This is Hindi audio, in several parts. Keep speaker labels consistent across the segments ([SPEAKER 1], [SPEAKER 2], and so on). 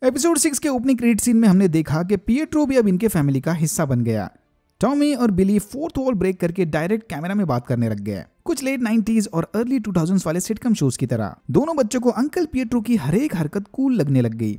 [SPEAKER 1] एपिसोड 6 के ओपनिंग क्रेडिट सीन में हमने देखा कि पिएट्रो भी अब इनके फैमिली का हिस्सा बन गया। टॉमी और बिली फोर्थ वॉल ब्रेक करके डायरेक्ट कैमरा में बात करने लग गए, कुछ लेट 90s और अर्ली 2000s वाले सिटकम शोज की तरह। दोनों बच्चों को अंकल पिएट्रो की हर एक हरकत कूल लगने लग गई,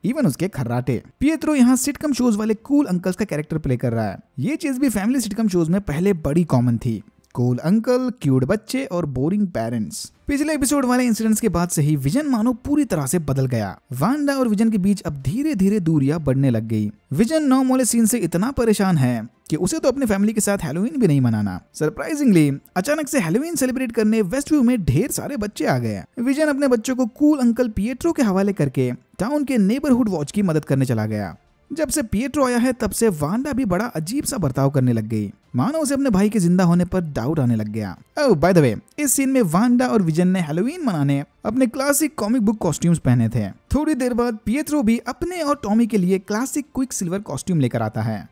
[SPEAKER 1] इवन उसके खर्राटे। पिएट्रो यहाँ सिटकम शोज वाले कूल अंकल्स का कैरेक्टर प्ले कर रहा है। ये चीज भी फैमिली सिटकम शोज में पहले बड़ी कॉमन थी, कूल अंकल, क्यूट बच्चे और बोरिंग पेरेंट्स। पिछले एपिसोड वाले इंसिडेंट्स के बाद से ही विजन मानो पूरी तरह से बदल गया। वांडा और विजन के बीच अब धीरे धीरे दूरियां बढ़ने लग गई। विजन नौ मोले सीन से इतना परेशान है कि उसे तो अपनी फैमिली के साथ हैलोवीन भी नहीं मनाना। सरप्राइजिंगली अचानक से हैलोवीन सेलिब्रेट करने वेस्टव्यू में ढेर सारे बच्चे आ गए। विजन अपने बच्चों को कूल अंकल पिएट्रो के हवाले करके टाउन के नेबरहुड वॉच की मदद करने चला गया। जब से पिएट्रो आया है तब से वांडा भी बड़ा अजीब सा बर्ताव करने लग गई, मानो उसे अपने भाई के जिंदा होने पर डाउट आने लग गया। ओह बाय द वे, इस सीन में वांडा और विजन ने हैलोवीन मनाने अपने क्लासिक कॉमिक बुक कॉस्ट्यूम्स पहने थे। थोड़ी देर बाद पिएट्रो भी अपने और टॉमी के लिए क्लासिक क्विक सिल्वर कॉस्ट्यूम लेकर आता है,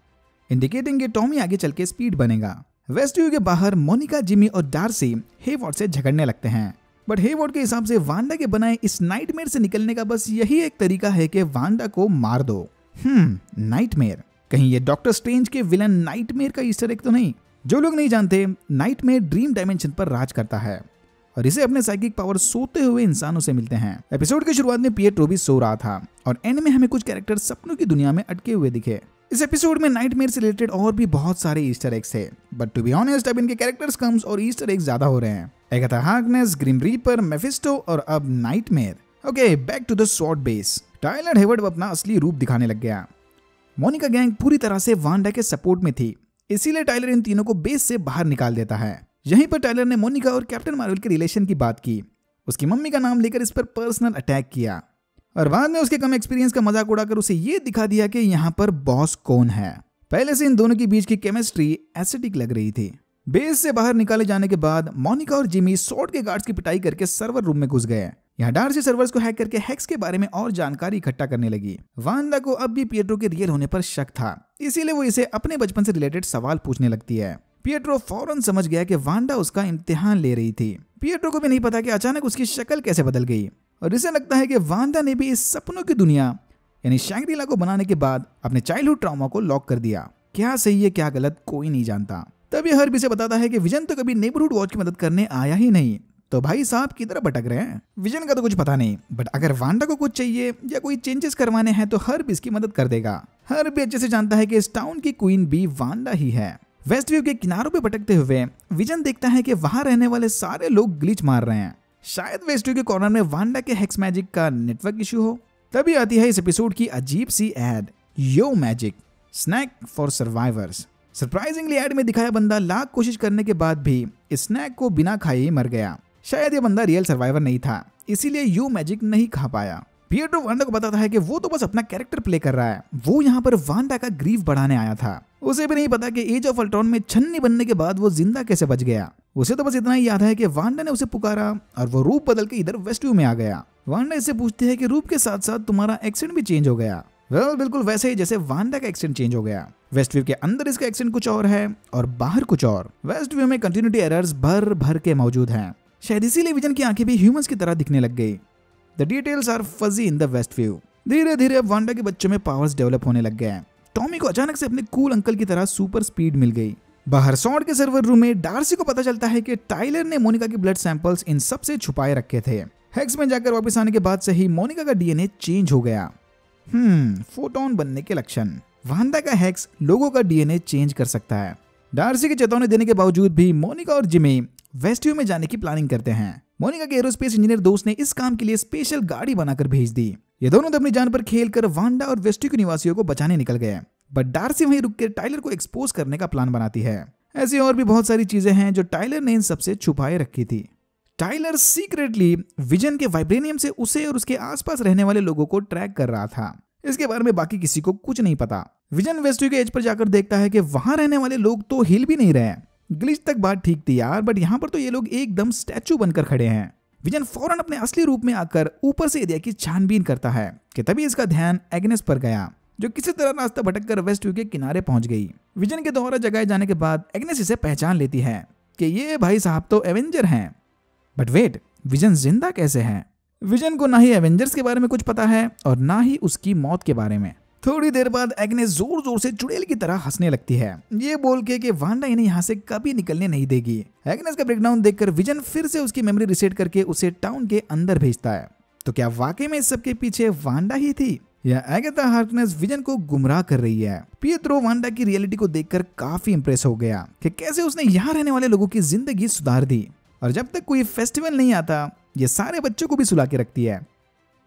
[SPEAKER 1] इंडिकेटिंग कि टॉमी आगे चल के स्पीड बनेगा। वेस्टव्यू के बाहर मोनिका, जिमी और डार्सी हेवॉर्ड से झगड़ने लगते हैं, बट हेवॉर्ड के हिसाब से वांडा के बनाए इस नाइटमेयर से निकलने का बस यही एक तरीका है कि वांडा को मार दो। नाइटमेयर, कहीं ये डॉक्टर स्ट्रेंज के विलन नाइटमेयर का ईस्टर एग तो नहीं? जो लोग नहीं जानते, नाइटमेयर ड्रीम डायमेंशन पर राज करता है और इसे अपने साइकिक पावर सोते हुए इंसानों से मिलते हैं। एपिसोड की शुरुआत में पिएट्रो भी सो रहा था और एंड में हमें कुछ कैरेक्टर सपनों की दुनिया में अटके हुए दिखे। इस एपिसोड में नाइटमेयर से रिलेटेड और भी बहुत सारे ईस्टर एग्स थे, बट टू बी ऑनेस्ट अब इनके कैरेक्टर्स कम्स और ईस्टर एग्स ज्यादा हो रहे हैं। Agatha Harkness, Grim Reaper, Mephisto और अब nightmare. Okay, back to the sword base. Tyler Hayward अपना असली रूप दिखाने लग गया। मोनिका गैंग पूरी तरह से वांडा के सपोर्ट में थी, इसीलिए टाइलर इन तीनों को बेस से बाहर निकाल देता है। यहीं पर टाइलर ने मोनिका और कैप्टन मार्वल के रिलेशन की बात की, उसकी मम्मी का नाम लेकर इस पर पर्सनल अटैक किया और बाद में उसके कम एक्सपीरियंस का मजाक उड़ाकर उसे ये दिखा दिया कि यहाँ पर बॉस कौन है। पहले से इन दोनों के बीच की केमिस्ट्री एसिडिक लग रही थी। बेस से बाहर निकाले जाने के बाद मोनिका और जिमी स्वॉर्ड के गार्ड्स की पिटाई करके सर्वर रूम में घुस गए। यहाँ डार्सी सर्वर्स को हैक करके हैक्स के बारे में और जानकारी इकट्ठा करने लगी। वांडा को अब भी पिएट्रो के रियल होने पर शक था, इसीलिए वो इसे अपने बचपन से रिलेटेड सवाल पूछने लगती है। पिएट्रो फौरन समझ गया कि वांडा उसका इम्तिहान ले रही थी। पिएट्रो को भी नहीं पता कि अचानक उसकी शक्ल कैसे बदल गई और इसे लगता है कि वांडा ने भी इस सपनों की दुनिया यानी शैंग्री-ला को बनाने के बाद अपने चाइल्डहुड ट्रॉमा को लॉक कर दिया। क्या सही है क्या गलत कोई नहीं जानता। तभी हर्ब इसे बताता है कि विजन तो कभी नेबरहुड वॉच की मदद करने आया ही नहीं, तो भाई साहब किधर भटक रहे हैं। विजन का तो कुछ पता नहीं, बट अगर वांडा को कुछ चाहिए या कोई चेंजेस करवाने हैं तो हर्ब इसकी मदद कर देगा। हर्ब भी अच्छे से जानता है कि इस टाउन की क्वीन भी वांडा ही है। वेस्टव्यू के किनारों पे भटकते हुए विजन देखता है कि वहां रहने वाले सारे लोग ग्लिच मार रहे हैं। शायद वेस्टव्यू के कॉर्नर में वांडा के हेक्स मैजिक का नेटवर्क इशू हो। तभी आती है इस एपिसोड की अजीब सी ad, yo magic snack for survivors. Surprisingly ad में दिखाया बंदा लाख कोशिश करने के बाद भी इस स्नैक को बिना खाए ही मर गया। शायद ये बंदा रियल सर्वाइवर नहीं था, इसीलिए यू मैजिक नहीं खा पाया। पिएट्रो वांडा को बताता है कि वो तो बस अपना कैरेक्टर प्ले कर रहा है, वो यहाँ पर वांडा का ग्रीफ बढ़ाने आया था। उसे भी नहीं पता कि एज ऑफ अल्ट्रॉन में छन्नी बनने के बाद वो जिंदा कैसे बच गया। उसे तो बस इतना ही याद है कि वांडा ने उसे पुकारा और वो रूप बदल के इधर वेस्टव्यू में आ गया। वांडा इससे पूछती है कि रूप के साथ साथ तुम्हारा एक्सेंट भी चेंज हो गया। बिल्कुल वैसे ही जैसे वांडा का एक्सेंट चेंज हो गया। वेस्टव्यू के अंदर इसका एक्सेंट कुछ और है और बाहर कुछ और। वेस्टव्यू में कंटिन्यूटी एरर्स भर भर के मौजूद हैं, शायद इसीलिए विजन की आंखें भी ह्यूमंस की तरह दिखने लग गई। The details are fuzzy in the Westview. धीरे धीरे अब वांडा के बच्चों में पावर्स डेवलप होने लग गए। टॉमी को अचानक से अपने कूल अंकल की तरह सुपर स्पीड मिल गई। बाहर स्वॉर्ड के सर्वर रूम में डार्सी को पता चलता है कि टाइलर ने मोनिका के ब्लड सैंपल्स इन सब से छुपाए रखे थे। हेक्स में जाकर वापस आने के बाद से ही मोनिका का डीएनए चेंज हो गया। फोटोन बनने के लक्षण। वांडा का हेक्स लोगों का डीएनए चेंज कर सकता है। डार्सी की चेतावनी देने के बावजूद भी मोनिका और जिमी वेस्टव्यू में जाने की प्लानिंग करते हैं। मोनिका के एरोस्पेस इंजीनियर दोस्त ने इस काम के लिए स्पेशल गाड़ी बनाकर भेज दी। ये दोनों तो अपनी जान पर खेलकर वांडा और वेस्टव्यू के निवासियों को बचाने निकल गए, बट डार्सी वहीं रुक कर टाइलर को एक्सपोज करने का प्लान बनाती है। ऐसी और भी बहुत सारी चीजें हैं जो टाइलर ने इन सबसे छुपाए रखी थी। टाइलर सीक्रेटली विजन के वाइब्रेनियम से उसे और उसके आसपास रहने वाले लोगों को ट्रैक कर रहा था। इसके बारे में बाकी किसी को कुछ नहीं पता। विजन वेस्टव्यू के एज पर जाकर देखता है कि वहां रहने वाले लोग तो हिल भी नहीं रहे। ग्लिच तक बात ठीक थी यार, बट यहाँ पर तो ये लोग एकदम स्टैचू बनकर खड़े हैं। विजन फौरन अपने असली रूप में आकर ऊपर से एरिया की छानबीन करता है कि तभी इसका ध्यान एग्नेस पर गया, जो किसी तरह रास्ता भटककर वेस्टव्यू के किनारे पहुंच गई। विजन के द्वारा जगाए जाने के बाद एग्नेस इसे पहचान लेती है कि ये भाई साहब तो एवेंजर हैं। बट वेट, विजन जिंदा कैसे हैं? विजन को ना ही एवेंजर्स के बारे में कुछ पता है और ना ही उसकी मौत के बारे में। थोड़ी देर बाद एग्नेस जोर जोर से चुड़ैल की तरह हंसने लगती है, ये बोल के कि वांडा इन्हें यहाँ से कभी निकलने नहीं देगी। एग्नेस का ब्रेकडाउन देखकर विजन फिर से उसकी मेमोरी रिसेट करके उसे टाउन के अंदर भेजता है। तो क्या वाकई में इस सब के पीछे वांडा ही थी या एगाथा हार्कनेस विजन को गुमराह कर रही है? पिएट्रो वांडा की रियलिटी को देखकर काफी इंप्रेस हो गया कि कैसे उसने यहाँ रहने वाले लोगों की जिंदगी सुधार दी, और जब तक कोई फेस्टिवल नहीं आता ये सारे बच्चों को भी सुला के रखती है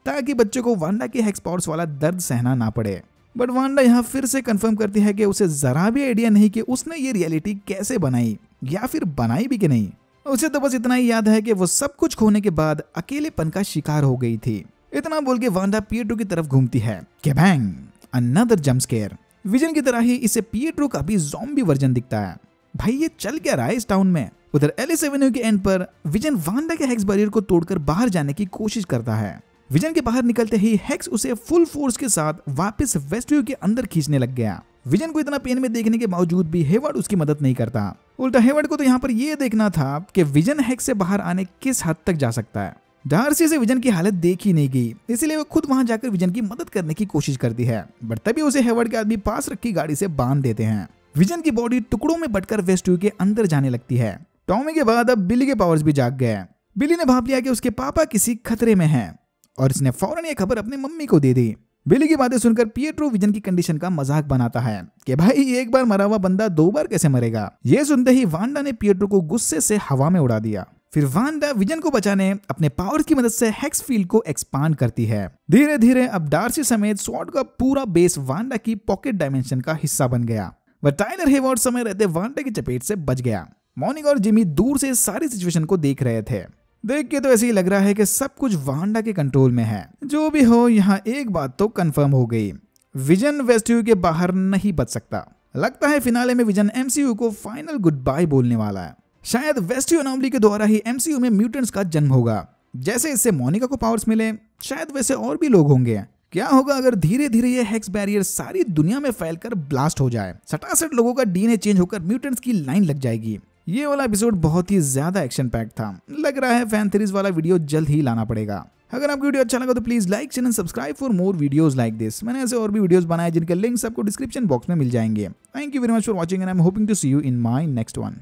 [SPEAKER 1] ताकि बच्चों को वांडा के हेक्स पावर्स वाला दर्द सहना ना पड़े। बट वांडा यहाँ फिर से कंफर्म करती है कि उसे जरा भी आइडिया नहीं कि उसने ये रियलिटी कैसे बनाई या फिर बनाई भी कि नहीं। उसे तो बस इतना ही याद है कि वो सब कुछ खोने के बाद अकेलेपन का शिकार हो गई थी। इतना बोल के वांडा पिएट्रो की तरफ घूमती है कि bang, another jump scare. Vision की तरह ही इसे पिएट्रो का भी ज़ॉम्बी वर्जन दिखता है। भाई ये चल क्या रहा है इस टाउन में? उधर एलिस एवेन्यू के एंड पर विजन वांडा के हेक्स बैरियर को तोड़कर बाहर जाने की कोशिश करता है। विजन के बाहर निकलते ही हेक्स उसे फुल फोर्स के साथ वापस वेस्टव्यू के अंदर खींचने लग गया। विजन को इतना पेन में देखने के बावजूद भी हेवर्ड उसकी मदद नहीं करता। उल्टा हेवर्ड को तो यहाँ पर यह देखना था कि विजन हेक्स से बाहर आने किस हद तक जा सकता है। डार्सी से विजन की हालत देखी नहीं गई, इसलिए वो खुद वहां जाकर विजन की मदद करने की कोशिश करती है, बट तभी उसे हेवर्ड के आदमी पास रखी गाड़ी से बांध देते हैं। विजन की बॉडी टुकड़ों में बटकर वेस्टव्यू के अंदर जाने लगती है। टॉमी के बाद अब बिली के पावर्स भी जाग गए। बिली ने भाप लिया कि उसके पापा किसी खतरे में हैं और इसने फौरन ये खबर अपनी मम्मी को दे दी। बिली की बातें सुनकर पिएट्रो विजन की कंडीशन का मजाक बनाता है कि भाई एक बार मरा हुआ बंदा 2 बार कैसे मरेगा। ये सुनते ही वांडा ने पिएट्रो को गुस्से से हवा में उड़ा दिया। फिर वांडा विजन को बचाने अपने पावर की मदद से हेक्स फील्ड को एक्सपांड करती है। धीरे धीरे अब डार्सी समेत स्वॉर्ड का पूरा बेस वांडा की पॉकेट डायमेंशन का हिस्सा बन गया। वह टाइलर हेवर्ड समय रहते वांडा की चपेट से बच गया। मॉर्निंग और जिमी दूर से सारी सिचुएशन को देख रहे थे। देख के तो ऐसे ही लग रहा है कि सब कुछ वांडा के कंट्रोल में है। जो भी हो, यहाँ एक बात तो कंफर्म हो गई, विजन वेस्टव्यू के बाहर नहीं बच सकता। लगता है फिनाले में विजन एमसीयू को फाइनल गुड बाय बोलने वाला है। शायद वेस्टव्यू अनोमली के द्वारा ही एमसीयू में म्यूटेंट्स का जन्म होगा। जैसे इससे मोनिका को पावर्स मिले, शायद वैसे और भी लोग होंगे। क्या होगा अगर धीरे धीरे ये हेक्स बैरियर सारी दुनिया में फैलकर ब्लास्ट हो जाए? 67 लोगों का डीएनए चेंज होकर म्यूटेंट्स की लाइन लग जाएगी। ये वाला एपिसोड बहुत ही ज्यादा एक्शन पैक्ड था। लग रहा है फैन थ्योरीज वाला वीडियो जल्द ही लाना पड़ेगा। अगर आपको वीडियो अच्छा लगा तो please like channel subscribe for more videos like this. मैंने ऐसे और भी वीडियोस बनाए जिनके लिंक्स आपको डिस्क्रिप्शन बॉक्स में मिल जाएंगे। Thank you very much for watching and I am hoping to see you in my next one.